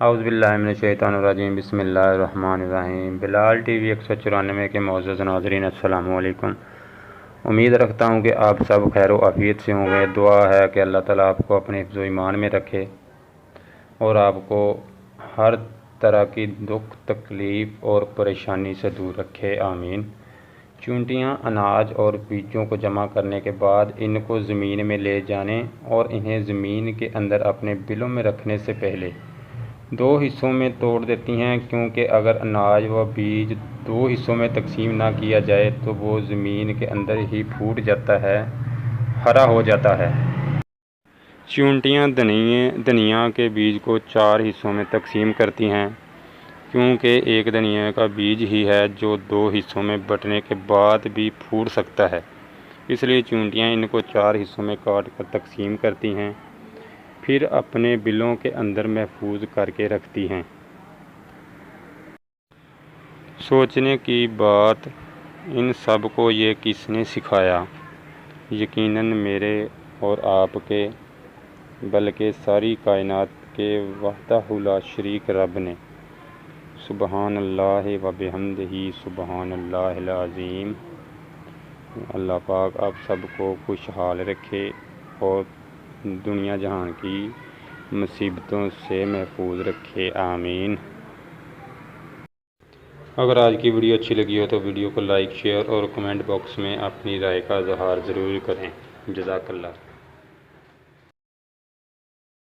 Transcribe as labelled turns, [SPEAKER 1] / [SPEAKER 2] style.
[SPEAKER 1] اعوذ باللہ من الشیطان الرجیم، بسم اللہ الرحمن الرحیم۔ بلال ٹی وی 194 کے معزز ناظرین، السلام علیکم۔ امید رکھتا ہوں کہ آپ سب خیر و عافیت سے ہوں گے۔ دعا ہے کہ اللہ تعالیٰ آپ کو اپنے حفظ و ایمان میں رکھے اور آپ کو ہر طرح کی دکھ تکلیف اور پریشانی سے دور رکھے، آمین۔ چونٹیاں اناج اور بیجوں کو جمع کرنے کے بعد ان کو زمین میں لے جانے اور انہیں زمین کے اندر اپنے بلوں میں رکھنے سے پہلے 2 حصوں میں توڑ دیتی ہیں، کیونکہ اگر اناج و بیج 2 حصوں میں تقسیم نہ کیا جائے تو وہ زمین کے اندر ہی پھوٹ جاتا ہے، ہرا ہو جاتا ہے۔ چونٹیاں دھنیا کے بیج کو 4 حصوں میں تقسیم کرتی ہیں، کیونکہ ایک دھنیا کا بیج ہی ہے جو 2 حصوں میں بٹنے کے بعد بھی پھوٹ سکتا ہے، اس لیے چونٹیاں ان کو 4 حصوں میں کاٹ کر تقسیم کرتی ہیں، پھر اپنے بلوں کے اندر محفوظ کر کے رکھتی ہیں۔ سوچنے کی بات، ان سب کو یہ کس نے سکھایا؟ یقیناً میرے اور آپ کے، بلکہ ساری کائنات کے وحدہ لا شریک رب نے۔ سبحان اللہ و بحمدہ، سبحان اللہ العظیم۔ اللہ پاک آپ سب کو خوشحال رکھے اور دنیا جہان کی مصیبتوں سے محفوظ رکھے، آمین۔ اگر آج کی ویڈیو اچھی لگی ہو تو ویڈیو کو لائک، شیئر اور کمنٹ باکس میں اپنی رائے کا اظہار ضرور کریں۔ جزاک اللہ۔